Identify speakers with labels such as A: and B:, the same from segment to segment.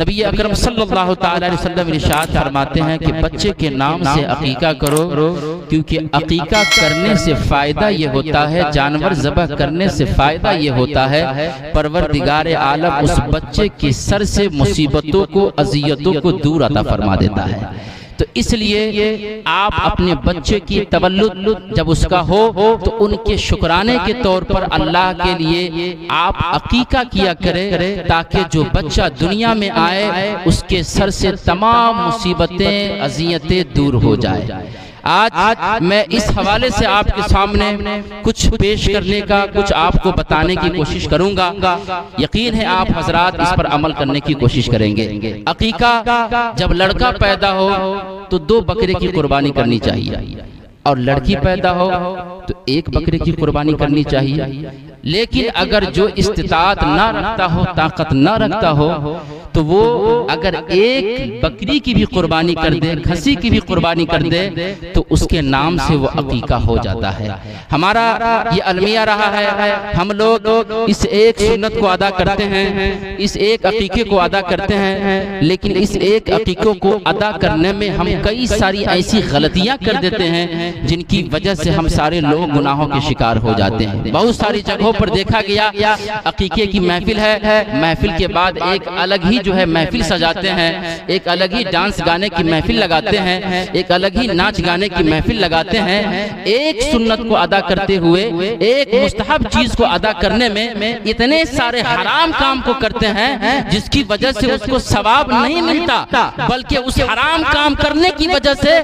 A: نبی اکرم صلی اللہ تعالی علیہ وسلم ارشاد فرماتے ہیں کہ بچے کے نام سے عقیقہ کرو، کیونکہ عقیقہ کرنے سے فائدہ یہ ہوتا ہے، جانور ذبح کرنے سے فائدہ یہ ہوتا ہے، پروردگار عالم اس بچے کے سر سے مصیبتوں کو، اذیتوں کو دور عطا فرما دیتا ہے۔ تو اس لیے آپ اپنے بچے کی تولد جب اس کا ہو تو ان کے شکرانے کے طور پر اللہ کے لیے آپ عقیقہ کیا کریں، تاکہ جو بچہ دنیا میں آئے اس کے سر سے تمام مصیبتیں، اذیتیں دور ہو جائیں۔ آج میں اس حوالے سے آپ کے سامنے کچھ پیش کرنے کا، کچھ آپ کو بتانے کی کوشش کروں گا۔ یقین ہے آپ حضرات اس پر عمل کرنے کی کوشش کریں گے۔ عقیقہ جب لڑکا پیدا ہو تو 2 بکرے کی قربانی کرنی چاہیے، اور لڑکی پیدا ہو تو 1 بکرے کی قربانی کرنی چاہیے۔ لیکن اگر جو استطاعت نہ رکھتا ہو، طاقت نہ رکھتا ہو، تو وہ اگر 1 بکری کی بھی قربانی کر دے، کھسی کی بھی قربانی کر دے، تو اس کے نام سے وہ عقیقہ ہو جاتا ہے۔ ہمارا یہ المیہ رہا ہے، ہم لوگ اس ایک سنت کو ادا کرتے ہیں، اس ایک عقیقے کو ادا کرتے ہیں، لیکن اس ایک عقیقے کو ادا کرنے میں ہم کئی ساری ایسی غلطیاں کر دیتے ہیں جن کی وجہ سے ہم سارے لوگ گناہوں کے شکار ہو جاتے ہیں۔ بہت ساری جگہوں پر دیکھا گیا عقیقے کی محفل ہے، محفل کے بعد ایک الگ ہی جو ہے محفل سجاتے ہیں، ایک الگ ہی ڈانس گانے کی محفل لگاتے ہیں، ایک الگ ہی ناچ گانے کی محفل لگاتے ہیں۔ ایک سنت کو ادا کرتے ہوئے، ایک مستحب چیز کو ادا کرنے میں اتنے سارے حرام کام کو کرتے ہیں جس کی وجہ سے اس کو ثواب نہیں ملتا، بلکہ اس حرام کام کرنے کی وجہ سے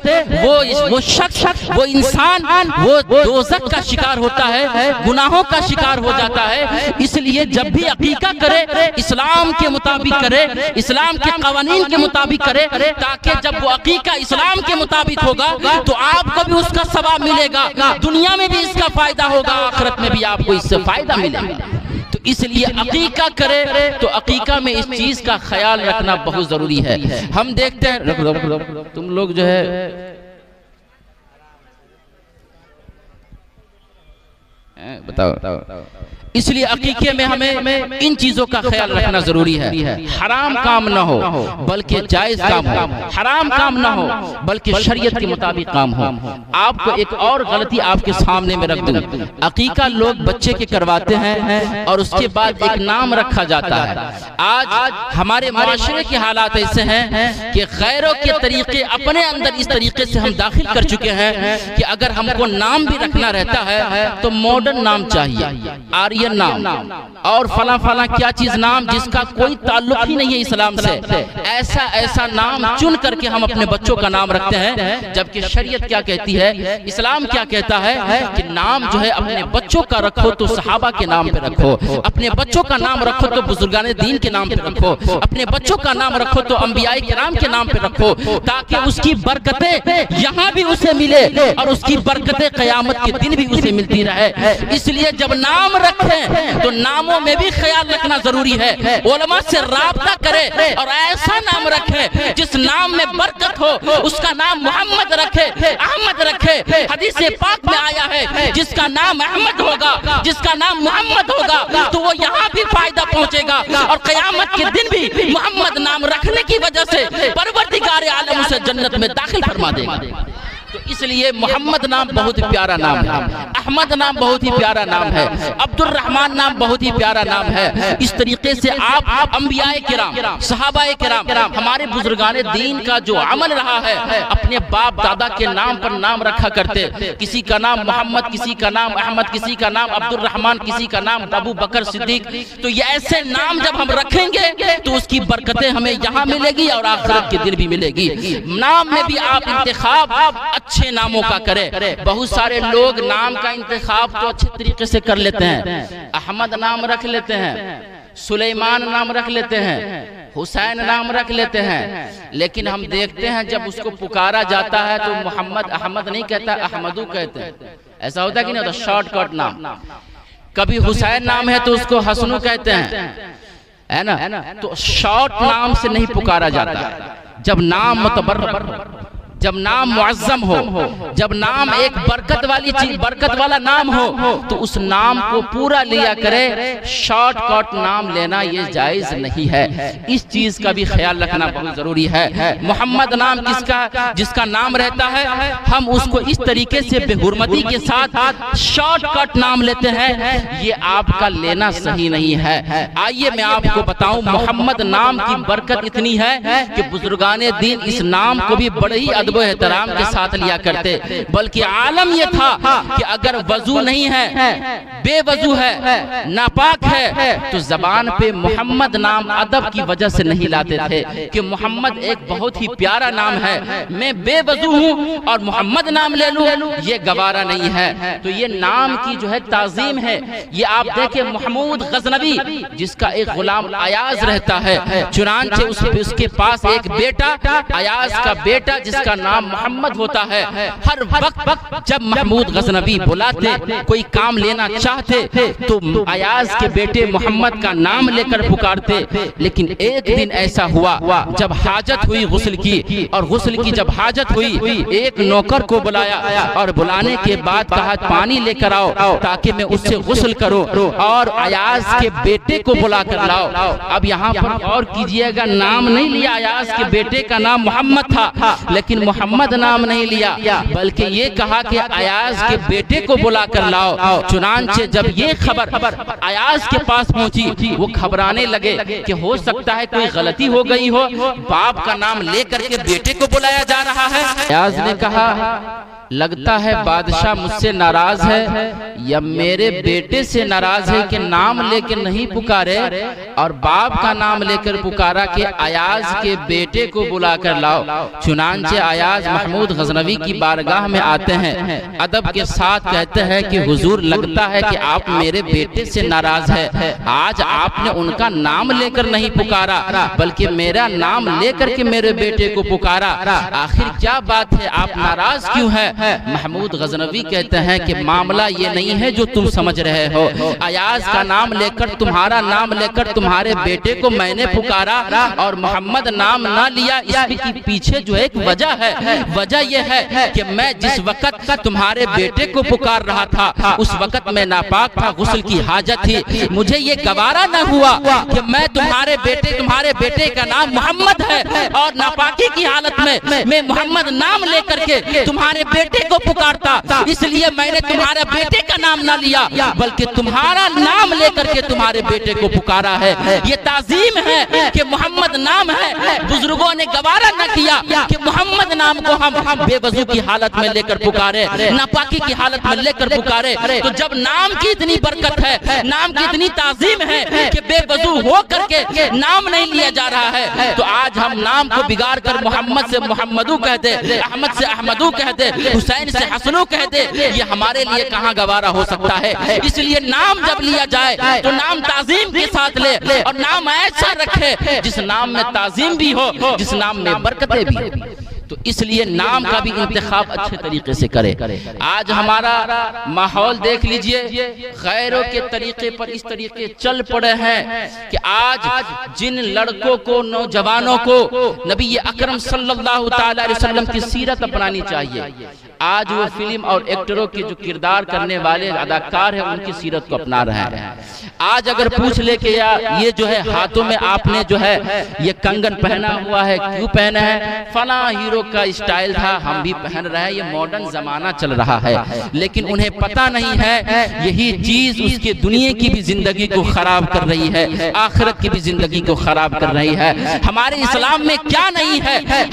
A: وہ شخص، وہ انسان، وہ دوزخ کا شکار ہوتا ہے، گناہوں کا شکار ہو جاتا ہے۔ اس لیے جب بھی عقیقہ کرے اسلام کے مطابق کرے، اسلام کے قوانین کے مطابق کرے، تاکہ جب وہ عقیقہ اسلام کے مطابق ہوگا تو آپ کو بھی اس کا ثواب ملے گا، دنیا میں بھی اس کا فائدہ ہوگا، آخرت میں بھی آپ کو اس سے فائدہ ملے گا۔ تو اس لیے عقیقہ کرے تو عقیقہ میں اس چیز کا خیال رکھنا بہت ضروری ہے۔ ہم دیکھتے ہیں، تم لوگ جو ہے بتاؤ، اس لیے عقیقے میں ہمیں ان چیزوں کا خیال رکھنا ضروری ہے۔ حرام کام نہ ہو بلکہ جائز کام ہو، حرام کام نہ ہو بلکہ شریعت کے مطابق کام ہو۔ آپ کو ایک اور غلطی آپ کے سامنے میں رکھ دوں، عقیقہ لوگ بچے کے کرواتے ہیں اور اس کے بعد ایک نام رکھا جاتا ہے۔ آج ہمارے معاشرے کے حالات ایسے ہیں کہ غیروں کے طریقے اپنے اندر اس طریقے سے ہم داخل کر چکے ہیں کہ اگر ہم کو نام بھی رکھنا رہتا ہے تو ماڈرن نام چاہیے، آرین نام اور فلاں فلاں کیا چیز نام جس کا کوئی تعلق ہی نہیں ہے اسلام سے، ایسا نام چن کر کے ہم اپنے بچوں کا نام رکھتے ہیں، جبکہ شریعت کیا کہتی ہے، اسلام کیا کہتا ہے کہ نام جو ہے اپنے بچوں کا رکھو تو صحابہ کے نام پہ رکھو، اپنے بچوں کا نام رکھو تو بزرگان دین کے نام پہ رکھو، اپنے بچوں کا نام رکھو تو انبیاء کرام کے نام پہ رکھو، تاکہ اس کی برکتیں یہاں بھی اسے ملے اور اس کی برکتیں قیامت کے دن بھی اسے ملتی رہے۔ اس لیے جب نام رکھیں تو ناموں میں بھی خیال رکھنا ضروری ہے، علماء سے رابطہ کرے اور ایسا نام رکھے جس نام میں برکت ہو، اس کا نام محمد رکھے، احمد رکھے۔ حدیث پاک میں آیا ہے جس کا نام احمد ہوگا، جس کا نام محمد ہوگا تو وہ یہاں بھی فائدہ پہنچے گا اور قیامت کے دن بھی محمد نام رکھنے کی وجہ سے پروردگار عالم اسے جنت میں داخل فرما دے گا۔ تو اس لیے محمد نام بہت ہی پیارا نام ہے، احمد نام بہت ہی پیارا نام ہے، عبد الرحمن نام بہت ہی پیارا نام ہے۔ اس طریقے سے آپ انبیاء کرام، صحابہ کرام، ہمارے بزرگان دین کا جو عمل رہا ہے، اپنے باپ دادا کے نام پر نام رکھا کرتے، کسی کا نام محمد، کسی کا نام احمد، کسی کا نام عبد الرحمن، کسی کا نام ابو بکر صدیق۔ تو یہ ایسے نام جب ہم رکھیں گے تو اس کی برکتیں ہمیں یہاں ملے گی اور آخرت کے دن بھی ملے گی۔ نام میں بھی آپ انتخاب اچھے ناموں کا کرے۔ بہت سارے لوگ نام کا انتخاب تو اچھے طریقے سے کر لیتے ہیں، احمد نام رکھ لیتے ہیں، سلیمان نام رکھ لیتے ہیں، حسین نام رکھ لیتے ہیں، لیکن ہم دیکھتے ہیں جب اس کو پکارا جاتا ہے تو محمد احمد نہیں کہتا، احمدو کہتے ہیں۔ ایسا ہوتا ہے کہ نہیں ہوتا؟ شارٹ کٹ نام۔ کبھی حسین نام ہے تو اس کو حسنو کہتے ہیں، ہے نا؟ تو شارٹ نام سے نہیں پکارا جاتا ہے۔ جب نام متبر جب نام معظم ہو، جب نام ایک برکت والی چیز، برکت والا نام ہو، تو اس نام کو پورا لیا کرے، شارٹ کٹ نام لینا یہ جائز نہیں ہے۔ اس چیز کا بھی خیال رکھنا بہت ضروری ہے۔ محمد نام جس کا نام رہتا ہے، ہم اس کو اس طریقے سے بے حرمتی کے ساتھ شارٹ کٹ نام لیتے ہیں، یہ آپ کا لینا صحیح نہیں ہے۔ آئیے میں آپ کو بتاؤں، محمد نام کی برکت اتنی ہے کہ بزرگان دین اس نام کو بھی بڑے ہی ادب و احترام کے ساتھ لیا کرتے، بلکہ عالم یہ تھا کہ اگر وضو نہیں ہے، بے وضو ہے، ناپاک ہے، تو زبان پہ محمد نام ادب کی وجہ سے نہیں لاتے تھے کہ محمد ایک بہت ہی پیارا نام ہے، میں بے وضو ہوں اور محمد نام لے لوں، یہ گوارا نہیں ہے۔ تو یہ نام کی جو ہے تعظیم ہے۔ یہ آپ دیکھیں محمود غزنوی جس کا ایک غلام ایاز رہتا ہے، چنانچہ اس کے پاس ایک بیٹا، ایاز کا بیٹا جس کا نام محمد ہوتا ہے، ہر وقت جب محمود غزنوی بلاتے، کوئی کام لینا چاہتے تو ایاز کے بیٹے محمد کا نام لے کر پکارتے۔ لیکن ایک دن ایسا ہوا جب حاجت ہوئی غسل کی، اور غسل کی جب حاجت ہوئی، ایک نوکر کو بلایا اور بلانے کے بعد کہا پانی لے کر آؤ تاکہ میں اس سے غسل کروں، اور ایاز کے بیٹے کو بلا کر لاؤ۔ اب یہاں پر غور کیجئے گا، نام نہیں لیا، ایاز کے بیٹے کا نام محمد تھا لیکن محمد نام نہیں لیا، بلکہ یہ کہا کہ ایاز کے بیٹے کو بلا کر لاؤ۔ چنانچہ جب یہ خبر ایاز کے پاس پہنچی، وہ گھبرانے لگے کہ ہو سکتا ہے کوئی غلطی ہو گئی ہو، باپ کا نام لے کر کے بیٹے کو بلایا جا رہا ہے۔ ایاز نے کہا لگتا ہے بادشاہ مجھ سے ناراض ہے یا میرے بیٹے سے ناراض ہے کہ نام لے کے نہیں پکارے اور باپ کا نام لے کر پکارا کہ ایاز کے بیٹے کو بلا کر لاؤ۔ چنانچہ ایاز محمود غزنوی کی بارگاہ میں آتے ہیں، ادب کے ساتھ کہتے ہیں کہ حضور لگتا ہے کہ آپ میرے بیٹے سے ناراض ہے، آج آپ نے ان کا نام لے کر نہیں پکارا بلکہ میرا نام لے کر کے میرے بیٹے کو پکارا، آخر کیا بات ہے، آپ ناراض کیوں ہے؟ محمود غزنوی کہتے ہیں کہ معاملہ یہ نہیں ہے جو تم سمجھ رہے ہو، ایاز کا نام لے کر، تمہارا نام لے کر تمہارے بیٹے کو میں نے پکارا اور محمد نام نہ لیا، اس کے پیچھے جو ایک وجہ ہے، وجہ یہ ہے کہ میں جس وقت تمہارے بیٹے کو پکار رہا تھا اس وقت میں ناپاک تھا، غسل کی حاجت تھی، مجھے یہ گوارا نہ ہوا کہ میں تمہارے بیٹے کا نام محمد ہے اور ناپاکی کی حالت میں محمد نام لے کر کے تمہارے بیٹے کو پکارتا، اس لیے میں نے تمہارے بیٹے کا نام نہ لیا بلکہ تمہارا نام لے کر کے تمہارے بیٹے کو پکارا ہے۔ یہ تعظیم ہے کہ محمد نام ہے، بزرگوں نے گوارا نہ کیا کہ محمد نام کو ہم بے وضو کی حالت میں لے کر پکارے، ناپاکی کی حالت میں لے کر پکارے۔ تو جب نام کی اتنی برکت ہے، نام کی اتنی تعظیم ہے کہ بے وضو ہو کر کے نام نہیں لیا جا رہا ہے، تو آج ہم نام کو بگاڑ کر محمد سے محمدو کہتے، احمد سے احمدو کہتے، حسین سے حسنو کہتے، یہ ہمارے لیے کہاں گوارا ہو سکتا ہے؟ اس لیے نام جب لیا جائے تو نام تعظیم کے ساتھ لے، اور نام ایسا رکھے جس نام میں تعظیم بھی ہو، جس نام میں برکتیں بھی ہو۔ تو اس لیے نام کا بھی انتخاب اچھے طریقے سے کرے۔ آج ہمارا ماحول دیکھ لیجئے، غیروں کے طریقے پر اس طریقے چل پڑے ہیں کہ آج جن لڑکوں کو، نوجوانوں کو نبی اکرم صلی اللہ تعالی علیہ وسلم کی سیرت اپنانی چاہیے، آج وہ فلم اور ایکٹروں کے جو کردار کرنے والے اداکار ہیں ان کی سیرت کو اپنا رہے ہیں۔ آج اگر پوچھ لے کہ یہ جو ہے ہاتھوں میں آپ نے جو ہے یہ کنگن پہنا ہوا ہے، کیوں پہنا ہے؟ فلاں ہیرو کا اسٹائل تھا، ہم بھی پہن رہے ہیں، یہ ماڈرن زمانہ چل رہا ہے، لیکن انہیں پتہ نہیں ہے یہی چیز اس کے دنیا کی بھی زندگی کو خراب کر رہی ہے، آخرت کی بھی زندگی کو خراب کر رہی ہے۔ ہمارے اسلام میں کیا نہیں ہے؟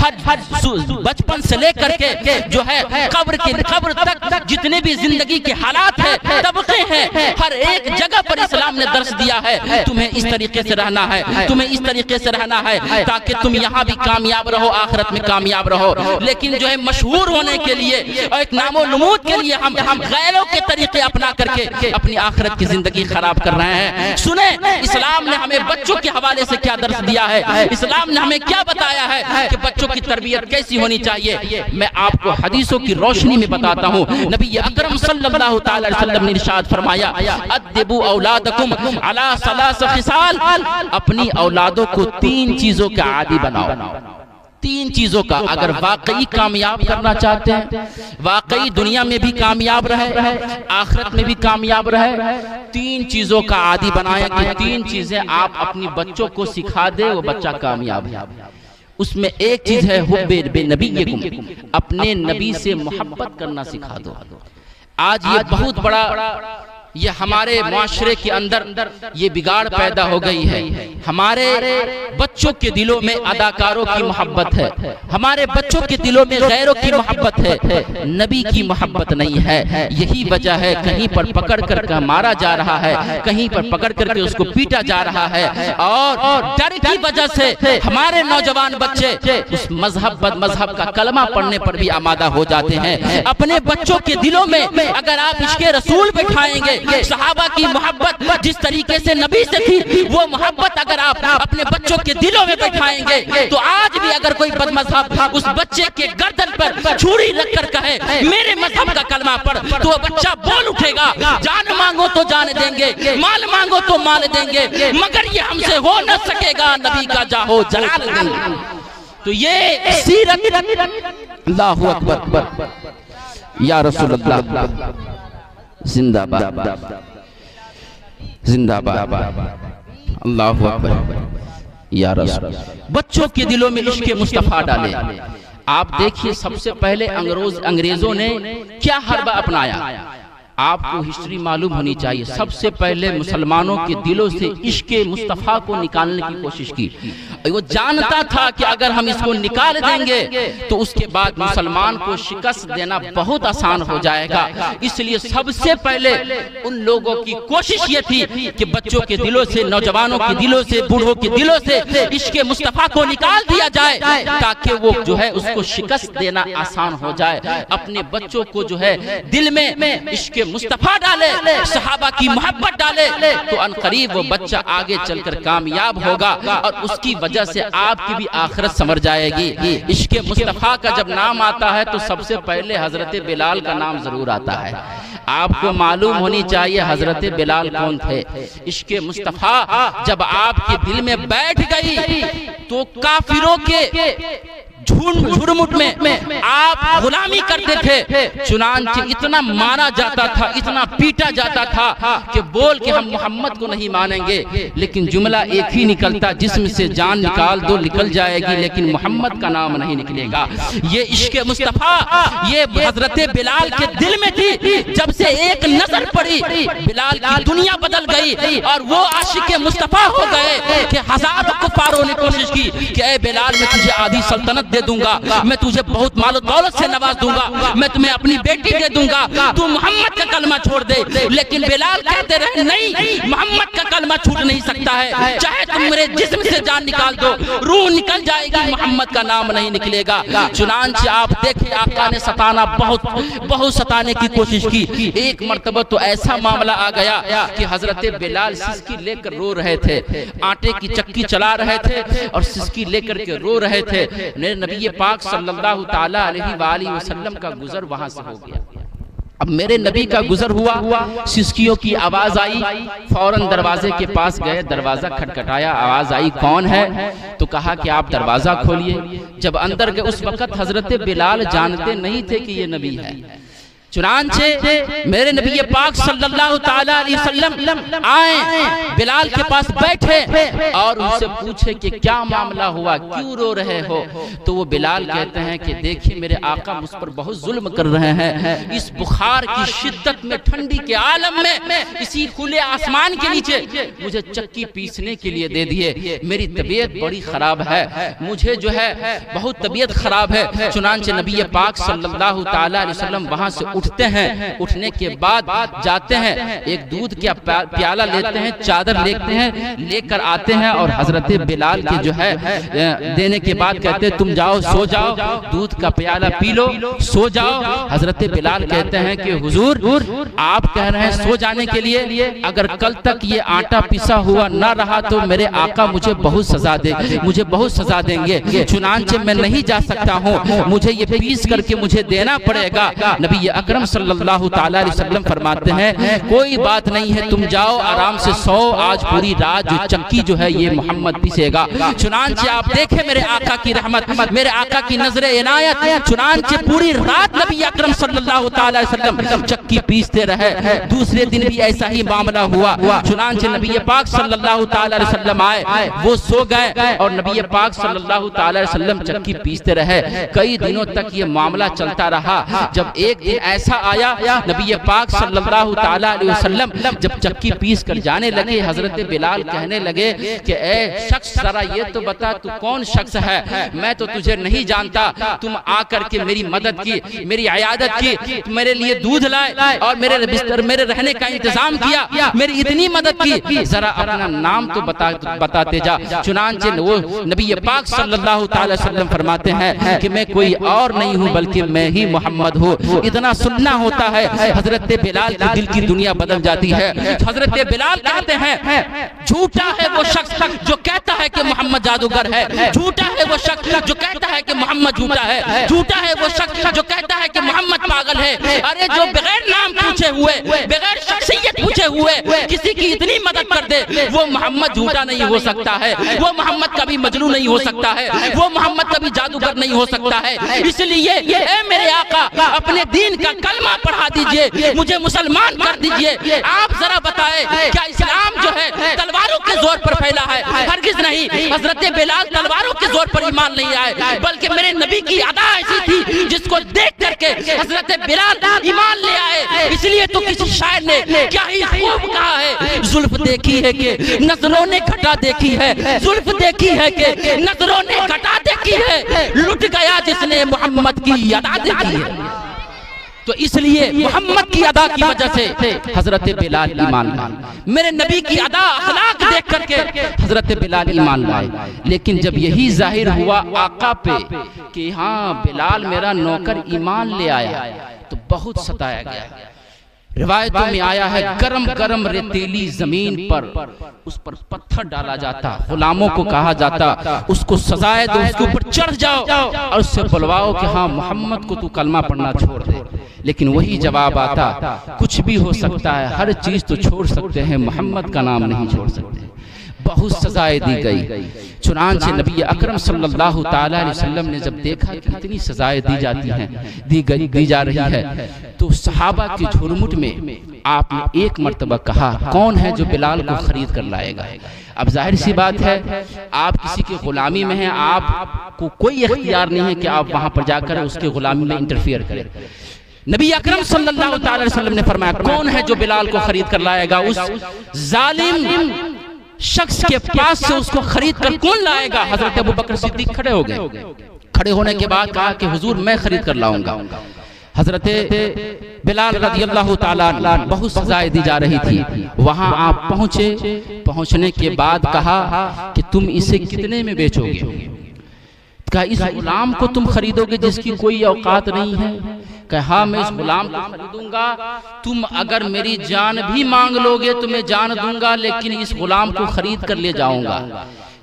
A: بچپن سے لے کر کے جو ہے قبر تک جتنے بھی زندگی کے حالات ہیں، طبقے ہیں، ہر ایک جگہ پر اسلام نے درس دیا ہے تمہیں اس طریقے سے رہنا ہے، تمہیں اس طریقے سے رہنا ہے تاکہ تم یہاں بھی کامیاب رہو، آخرت میں کامیاب رہو۔ لیکن جو ہے مشہور ہونے کے لیے اور ایک نام و نمود کے لیے ہم غیروں کے طریقے اپنا کر کے اپنی آخرت کی زندگی خراب کر رہے ہیں۔ سنیں اسلام نے ہمیں بچوں کے حوالے سے کیا درس دیا ہے، اسلام نے ہمیں کیا بتایا ہے کہ بچوں کی تربیت کیسی ہونی چاہیے۔ میں آپ کو حدیثوں کی روشنی میں بتاتا ہوں، نبی اکرم صلی اللہ تعالی علیہ وسلم نے ارشاد فرمایا، ادبوا اولادکم علی ثلاث خصال، اپنی اولادوں کو 3 چیزوں کا عادی بناؤ۔ تین چیزوں کا اگر واقعی کامیاب کرنا چاہتے ہیں، واقعی دنیا میں بھی کامیاب رہے، آخرت میں بھی کامیاب رہے، تین چیزوں کا عادی بنایا کہ تین چیزیں آپ اپنی بچوں کو سکھا دے، وہ بچہ کامیاب ہے۔ اس میں ایک چیز ہے حب بنبیکم، اپنے نبی سے محبت کرنا سکھا دو۔ آج یہ بہت بڑا یہ ہمارے معاشرے کے اندر یہ بگاڑ پیدا ہو گئی ہے۔ ہمارے بچوں کے دلوں میں اداکاروں کی محبت ہے، ہمارے بچوں کے دلوں میں غیروں کی محبت ہے، نبی کی محبت نہیں ہے۔ یہی وجہ ہے کہیں پر پکڑ کر مارا جا رہا ہے، کہیں پر پکڑ کر کے اس کو پیٹا جا رہا ہے، اور ڈر کی وجہ سے ہمارے نوجوان بچے اس مذہب بد مذہب کا کلمہ پڑھنے پر بھی آمادہ ہو جاتے ہیں۔ اپنے بچوں کے دلوں میں اگر آپ عشق رسول بٹھائیں گے، صحابہ کی محبت جس طریقے سے نبی سے تھی، وہ محبت اگر آپ اپنے بچوں کے دلوں میں بٹھائیں گے تو آج بھی اگر کوئی بد مذہب اس بچے کے گردن پر چھری رکھ کر کہے میرے مذہب کا کلمہ پڑھ، تو وہ بچہ بول اٹھے گا، جان مانگو تو جان دیں گے، مال مانگو تو مال دیں گے، مگر یہ ہم سے ہو نہ سکے گا نبی کا جاہو جلال دیں گے۔ تو یہ سیرت، اللہ اکبر، یا رسول اللہ زندہ باد، زندہ باد، اللہ اکبر، یا رسول۔ بچوں کے دلوں میں عشق مصطفیٰ ڈالے۔ آپ دیکھیے سب سے پہلے انگریزوں نے کیا حربہ اپنایا، آپ کو ہسٹری معلوم ہونی چاہیے۔ سب سے پہلے مسلمانوں کے دلوں سے عشق مصطفیٰ کو نکالنے کی کوشش کی۔ وہ جانتا تھا کہ اگر ہم اس کو نکال دیں گے تو اس کے بعد مسلمان کو شکست دینا بہت آسان ہو جائے گا۔ اس لیے سب سے پہلے ان لوگوں کی کوشش یہ تھی کہ بچوں کے دلوں سے، نوجوانوں کے دلوں سے، بوڑھوں کے دلوں سے عشق مصطفیٰ کو نکال دیا جائے، تاکہ وہ جو ہے اس کو شکست دینا آسان ہو جائے۔ اپنے بچوں کو جو ہے دل میں عشق مصطفیٰ ڈالے، صحابہ کی محبت ڈالے، تو ان قریب وہ بچہ آگے چل کر کامیاب ہوگا، اور اس کی وجہ سے آپ کی بھی آخرت سنور جائے گی۔ عشق مصطفیٰ کا جب نام آتا ہے تو سب سے پہلے حضرت بلال کا نام ضرور آتا ہے۔ آپ کو معلوم ہونی چاہیے حضرت بلال کون تھے۔ عشق مصطفیٰ جب آپ کے دل میں بیٹھ گئی تو کافروں کے جھرمٹ میں آپ غلامی کرتے تھے، چنانچہ اتنا مارا جاتا تھا، اتنا پیٹا جاتا تھا کہ بول کہ ہم محمد کو نہیں مانیں گے، لیکن جملہ ایک ہی نکلتا، جسم سے جان نکال دو نکل جائے گی لیکن محمد کا نام نہیں نکلے گا۔ یہ عشق مصطفیٰ یہ حضرت بلال کے دل میں تھی۔ جب سے ایک نظر پڑی بلال کی دنیا بدل گئی، اور وہ عاشق مصطفیٰ ہو گئے کہ ہزاروں کفاروں نے کوشش کی کہ اے بلال میں تجھے آدھی سلطنت دے دوں گا، میں تجھے بہت مال و دولت سے نواز دوں گا، میں تمہیں اپنی بیٹی دے دوں گا، تو محمد کا کلمہ چھوڑ دے۔ لیکن بلال کہتے رہے نہیں، محمد کا کلمہ چھوٹ نہیں سکتا ہے، چاہے تم میرے جسم سے جان نکال دو، روح نکل جائے گی، محمد کا نام نہیں نکلے گا۔ چنانچہ آپ دیکھیں آقا نے ستانا بہت ستانے کی کوشش کی۔ ایک مرتبہ تو ایسا معاملہ آ گیا کہ حضرت بلال سسکی لے کر رو رہے تھے، آٹے کی چکی چلا رہے تھے اور سسکی لے کر کے رو رہے تھے۔ میرے نبی پاک صلی اللہ تعالی علیہ وآلہ وسلم کا گزر وہاں سے ہو گیا۔ اب میرے نبی کا گزر ہوا، سسکیوں کی آواز آئی، فوراً دروازے کے پاس گئے، دروازہ کھٹکھٹایا، آواز آئی کون ہے؟ تو کہا کہ آپ دروازہ کھولیے۔ جب اندر گئے اس وقت حضرت بلال جانتے نہیں تھے کہ یہ نبی ہے۔ چنانچہ میرے نبی پاک صلی اللہ تعالی علیہ وسلم آئے، بلال کے پاس بیٹھے اور ان سے پوچھے کہ کیا معاملہ ہوا، کیوں رو رہے ہو؟ تو وہ بلال کہتے ہیں کہ دیکھیں میرے آقا مجھ پر بہت ظلم کر رہے ہیں، اس بخار کی شدت میں، ٹھنڈی کے عالم میں، اسی کھلے آسمان کے نیچے مجھے چکی پیسنے کے لیے دے دیے، میری طبیعت بڑی خراب ہے، مجھے جو ہے بہت طبیعت خراب ہے۔ چنانچہ نبی پاک صلی اللہ تعالی علیہ وسلم وہاں سے اٹھتے ہیں، اٹھنے کے بعد جاتے ہیں، ایک دودھ کا پیالہ لیتے ہیں، چادر لیتے ہیں، لے کر آتے ہیں اور حضرت بلال کے جو ہے دینے کے بعد کہتے ہیں تم جاؤ سو جاؤ، دودھ کا پیالہ پی لو، سو جاؤ۔ حضرت بلال کہتے ہیں کہ حضور آپ کہہ رہے ہیں سو جانے کے لیے، اگر کل تک یہ آٹا پسا ہوا نہ رہا تو میرے آقا مجھے بہت سزا دیں گے، چنانچہ میں نہیں جا سکتا ہوں، مجھے یہ پیس کر کے مجھے دینا پڑے گا۔ نبی اکرم اکرم صلی اللہ تعالی علیہ وسلم فرماتے ہیں کوئی بات نہیں ہے، تم جاؤ آرام سے سو، آج پوری رات جو چکی جو ہے یہ محمد پیسے گا۔ چنانچہ آپ دیکھیں میرے آقا کی رحمت، میرے آقا کی نظر عنایت، چنانچہ پوری رات نبی اکرم صلی اللہ تعالی علیہ وسلم چکی پیستے رہے۔ دوسرے دن بھی ایسا ہی معاملہ ہوا، چنانچہ نبی پاک صلی اللہ تعالی علیہ وسلم آئے، وہ سو گئے اور نبی پاک صلی اللہ تعالی علیہ وسلم چکی پیستے رہے۔ کئی دنوں تک یہ معاملہ چلتا رہا۔ جب ایک دن ایسا آیا، نبی پاک صلی اللہ تعالی علیہ وسلم جب چکی پیس کر جانے لگے، حضرت بلال کہنے لگے کہ اے شخص ذرا یہ تو بتا تو کون شخص ہے، میں تو تجھے نہیں جانتا، تم آ کر کے میری مدد کی، میری عیادت کی، میرے لیے دودھ لائے اور میرے بستر میرے رہنے کا انتظام کیا، میری اتنی مدد کی، ذرا اپنا نام تو بتاتے جا۔ چنانچہ وہ نبی پاک صلی اللہ تعالی وسلم فرماتے ہیں کہ میں کوئی اور نہیں ہوں بلکہ میں ہی محمد ہوں۔ اتنا سننا ہوتا ہے، حضرت بلال کے دل کی دنیا بدل جاتی ہے۔ حضرت بلال کہتے ہیں جھوٹا ہے وہ شخص جو کہتا ہے کہ محمد جادوگر ہے، جھوٹا ہے وہ شخص جو کہتا ہے کہ محمد جھوٹا ہے، جھوٹا ہے وہ شخص جو کہتا ہے کہ محمد پاگل ہے۔ ارے جو بغیر نام پوچھے ہوئے، بغیر شخصیت پوچھے ہوئے کسی کی اتنی مدد کر دے، وہ محمد جھوٹا نہیں ہو سکتا ہے، وہ محمد کبھی مجنوں نہیں ہو سکتا ہے، وہ محمد کبھی جادوگر نہیں ہو سکتا ہے۔ اس لیے اے میرے آقا اپنے دین کا کلمہ پڑھا دیجئے، مجھے مسلمان کر دیجئے۔ آپ ذرا بتائیں کیا اسلام جو ہے تلواروں کے زور پر پھیلا ہے؟ ہرگز نہیں۔ حضرت بلال تلواروں کے زور پر ایمان نہیں آئے، بلکہ میرے نبی کی ادا ایسی تھی جس کو دیکھ کر کے حضرت بلال ایمان لے آئے۔ اس لیے تو کسی شاعر نے کیا ہی خوب کہا ہے، زلف دیکھی ہے کہ نظروں نے گھٹا دیکھی ہے، زلف دیکھی ہے کہ نظروں نے گھٹا دیکھی ہے، لٹ گیا جس نے محمد کی ادا دیکھی ہے۔ تو اس لیے محمد کی ادا کی وجہ سے حضرت بلال ایمان لائے، میرے نبی کی ادا اخلاق دیکھ کر کے حضرت بلال ایمان لائے۔ لیکن جب یہی ظاہر ہوا آقا پہ کہ ہاں بلال میرا نوکر ایمان لے آیا، تو بہت ستایا گیا۔ روایتوں میں آیا ہے گرم گرم ریتیلی زمین پر اس پر پتھر ڈالا جاتا، غلاموں کو کہا جاتا اس کو سزائے دو، اس کے اوپر چڑھ جاؤ اور اس سے بلواؤ کہ ہاں محمد کو تو کلمہ پڑھنا چھوڑ دے۔ لیکن وہی جواب آتا کچھ بھی ہو سکتا ہے، ہر چیز تو چھوڑ سکتے ہیں، محمد کا نام نہیں چھوڑ سکتے۔ بہت سزائیں دی گئی۔ چنانچہ نبی اکرم صلی اللہ تعالی علیہ وسلم نے جب دیکھا کہ اتنی سزائیں دی جاتی ہیں، دی جا رہی ہے، تو صحابہ کی جھرمٹ میں آپ نے ایک مرتبہ کہا کون ہے جو بلال کو خرید کر لائے گا؟ اب ظاہر سی بات ہے آپ کسی کی غلامی میں ہیں، آپ کو کوئی اختیار نہیں ہے کہ آپ وہاں پر جا کر اس کے غلامی میں انٹرفیئر کریں۔ نبی اکرم صلی اللہ تعالی علیہ وسلم نے فرمایا کون ہے جو بلال کو خرید کر لائے گا؟ اس ظالم شخص کے پاس سے اس کو خرید کر کون لائے گا؟ حضرت ابوبکر صدیق کھڑے ہو گئے۔ کھڑے ہونے کے بعد کہا کہ حضور میں خرید کر لاؤں گا۔ حضرت بلال رضی اللہ تعالیٰ عنہ بہت سزائیں دی جا رہی تھی، وہاں آپ پہنچے، پہنچنے کے بعد کہا کہ تم اسے کتنے میں بیچو گے؟ کہا اس غلام کو تم خریدو گے جس کی کوئی اوقات نہیں ہے؟ کہا ہاں میں اس غلام کو خریدوں گا، تم اگر میری جان بھی مانگ لو گے تو میں جان دوں گا، لیکن اس غلام کو خرید کر لے جاؤں گا۔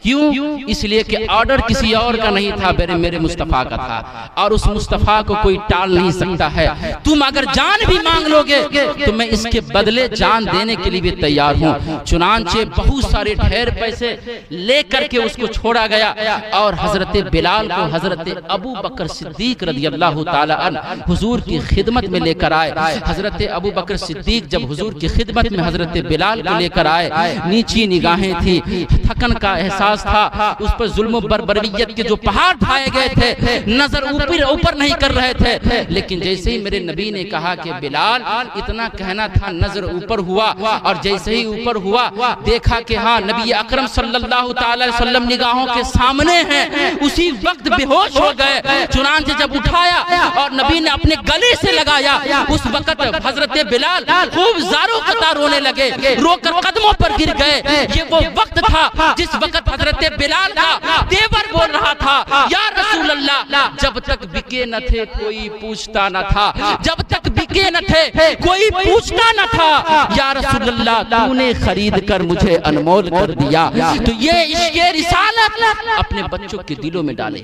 A: کیوں؟ اس لیے کہ آرڈر کسی اور کا نہیں تھا، میرے مصطفیٰ کا تھا، اور اس مصطفیٰ کو کوئی ٹال نہیں سکتا ہے۔ تم اگر جان بھی مانگ لو گے تو میں اس کے بدلے جان دینے کے لیے بھی تیار ہوں۔ چنانچہ بہت سارے ڈھیر پیسے لے کر کے اس کو چھوڑا گیا، اور حضرت بلال کو حضرت ابو بکر صدیق رضی اللہ تعالی عنہ حضور کی خدمت میں لے کر آئے۔ حضرت ابو بکر صدیق جب حضور کی خدمت میں حضرت بلال کو لے کر آئے، نیچی نگاہیں تھی، تھکن کا احساس تھا، اس پر ظلم و بربریت کے جو پہاڑ ڈھائے گئے تھے نظر اوپر نہیں کر رہے تھے، لیکن جیسے ہی میرے نبی نے کہا کہ بلال اتنا کہنا تھا، نظر اوپر ہوا، اور جیسے ہی اوپر ہوا دیکھا کہ ہاں نبی اکرم صلی اللہ تعالی علیہ وسلم نگاہوں کے سامنے ہیں، اسی وقت بے ہوش ہو گئے۔ چنانچہ جب اٹھایا اور نبی نے اپنے گلے سے لگایا، اس وقت حضرت بلال خوب زاروں قطار رونے لگے، رو کر قدموں پر گر گئے۔ یہ وہ وقت تھا جس وقت حضرت بلال کا دیور بول رہا تھا یا رسول اللہ جب تک بکے نہ تھے کوئی پوچھتا نہ تھا، جب تک بکے نہ تھے کوئی پوچھتا نہ تھا، یا رسول اللہ تو نے خرید کر مجھے انمول کر دیا۔ تو یہ عشق رسالت اپنے بچوں کے دلوں میں ڈالیں۔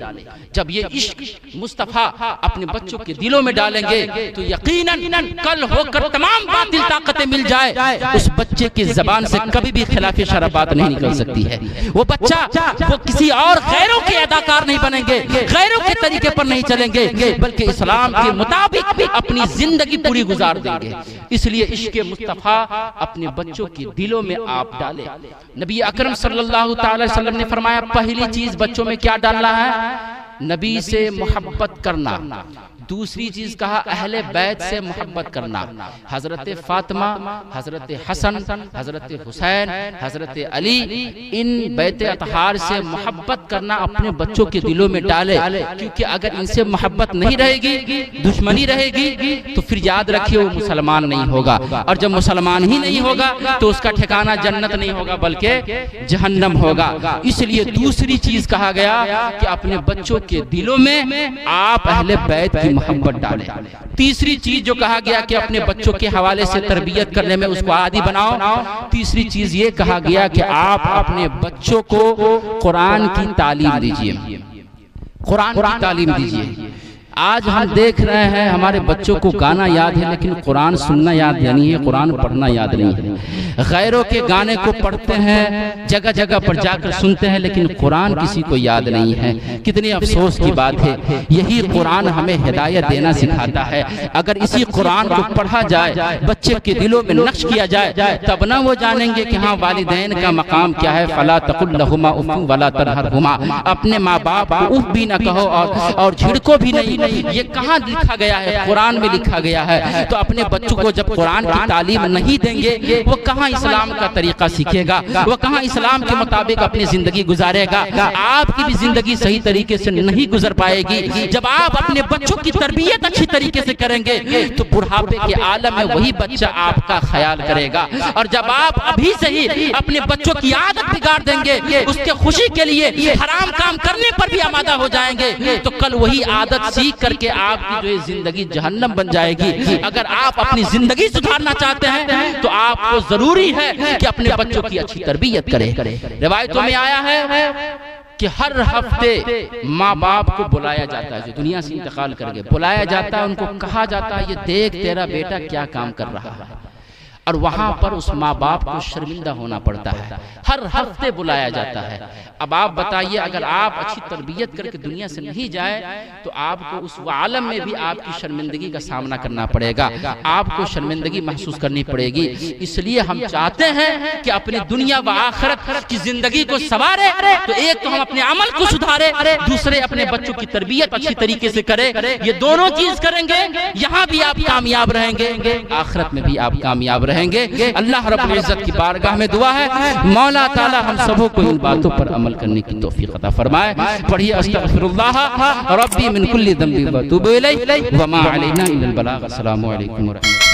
A: جب یہ عشق مصطفیٰ اپنے بچوں کے دلوں میں ڈالیں گے تو یقیناً کل ہو کر تمام باطل طاقتیں مل جائے، اس بچے کی زبان سے کبھی بھی خلاف شرع بات نہیں نکل سکتی ہے۔ وہ بچہ وہ کسی اور غیروں کے اداکار نہیں بنیں گے، غیروں کے طریقے پر نہیں چلیں گے، بلکہ اسلام کے مطابق اپنی زندگی پوری گزار دیں گے۔ اس لیے عشق مصطفیٰ اپنے بچوں کے دلوں میں آپ ڈالیں۔ نبی اکرم صلی اللہ تعالی وسلم نے فرمایا پہلی چیز بچوں میں کیا ڈالنا ہے؟ نبی سے محبت کرنا۔ دوسری چیز کہا اہل بیت سے محبت کرنا، حضرت فاطمہ، حضرت حسن، حضرت حسین، حضرت علی، ان بیت اطہار سے محبت کرنا اپنے بچوں کے دلوں میں ڈالے، کیونکہ اگر ان سے محبت نہیں رہے گی، دشمنی رہے گی، تو پھر یاد رکھیے وہ مسلمان نہیں ہوگا، اور جب مسلمان ہی نہیں ہوگا تو اس کا ٹھکانہ جنت نہیں ہوگا بلکہ جہنم ہوگا۔ اس لیے دوسری چیز کہا گیا کہ اپنے بچوں کے دلوں میں آپ اہل بیت کی محبت ڈالیں۔ تیسری چیز جو کہا گیا کہ اپنے بچوں کے حوالے سے تربیت کرنے میں اس کو عادی بناؤ، تیسری چیز یہ کہا گیا کہ آپ اپنے بچوں کو قرآن کی تعلیم دیجئے، قرآن کی تعلیم دیجئے۔ آج ہم دیکھ رہے ہیں ہمارے بچوں کو گانا یاد ہے لیکن قرآن سننا یاد نہیں ہے، قرآن پڑھنا یاد نہیں ہے۔ غیروں کے گانے کو پڑھتے ہیں، جگہ جگہ پر جا کر سنتے ہیں، لیکن قرآن کسی کو یاد نہیں ہے۔ کتنی افسوس کی بات ہے۔ یہی قرآن ہمیں ہدایت دینا سکھاتا ہے۔ اگر اسی قرآن کو پڑھا جائے، بچے کے دلوں میں نقش کیا جائے، تب نہ وہ جانیں گے کہ ہاں والدین کا مقام کیا ہے۔ فَلَا تَقُلْ لَهُمَا أُفٍّ وَلَا تَنْهَرْهُمَا، اپنے ماں باپ کو اف بھی نہ کہو اور جھڑکو بھی نہیں۔ یہ کہاں لکھا گیا ہے؟ قرآن میں لکھا گیا ہے۔ تو اپنے بچوں کو جب قرآن کی تعلیم نہیں دیں گے، وہ کہاں اسلام کا طریقہ سیکھے گا؟ وہ کہاں اسلام کے مطابق اپنی زندگی گزارے گا؟ آپ کی بھی زندگی صحیح طریقے سے نہیں گزر پائے گی۔ جب آپ اپنے بچوں کی تربیت اچھی طریقے سے کریں گے تو بڑھاپے کے عالم میں وہی بچہ آپ کا خیال کرے گا۔ اور جب آپ ابھی سے ہی اپنے بچوں کی عادت بگاڑ دیں گے، اس کے خوشی کے لیے حرام کام کرنے پر بھی آمادہ ہو جائیں گے، تو کل وہی عادت سیکھ کر کے آپ کی جو زندگی جہنم بن جائے گی۔ اگر آپ اپنی زندگی سدھارنا چاہتے ہیں تو آپ کو ضروری ہے کہ اپنے بچوں کی اچھی تربیت کریں۔ روایتوں میں آیا ہے کہ ہر ہفتے ماں باپ کو بلایا جاتا ہے، جو دنیا سے انتقال کر گئے بلایا جاتا ہے، ان کو کہا جاتا ہے یہ دیکھ تیرا بیٹا کیا کام کر رہا ہے، اور وہاں پر اس ماں باپ کو شرمندہ ہونا پڑتا ہے۔ ہر ہفتے بلایا جاتا ہے۔ اب آپ بتائیے اگر آپ اچھی تربیت کر کے دنیا سے نہیں جائے تو آپ کو اس عالم میں بھی آپ کی شرمندگی کا سامنا کرنا پڑے گا، آپ کو شرمندگی محسوس کرنی پڑے گی۔ اس لیے ہم چاہتے ہیں کہ اپنی دنیا و آخرت کی زندگی کو سنوارے، تو ایک تو ہم اپنے عمل کو سدھارے، دوسرے اپنے بچوں کی تربیت اچھی طریقے سے کریں۔ یہ دونوں چیز کریں گے، یہاں بھی آپ کامیاب رہیں گے، آخرت میں بھی آپ کامیاب رہیں گے۔ اللہ رب العزت کی بارگاہ میں دعا ہے مولا تعالی ہم سبوں کو ان باتوں پر عمل کرنے کی توفیق عطا فرمائے۔ پڑھیے استغفر اللہ ربی من کل ذنب و اتوب الیہ وما علینا الا البلاغ۔ السلام علیکم ورحمۃ اللہ۔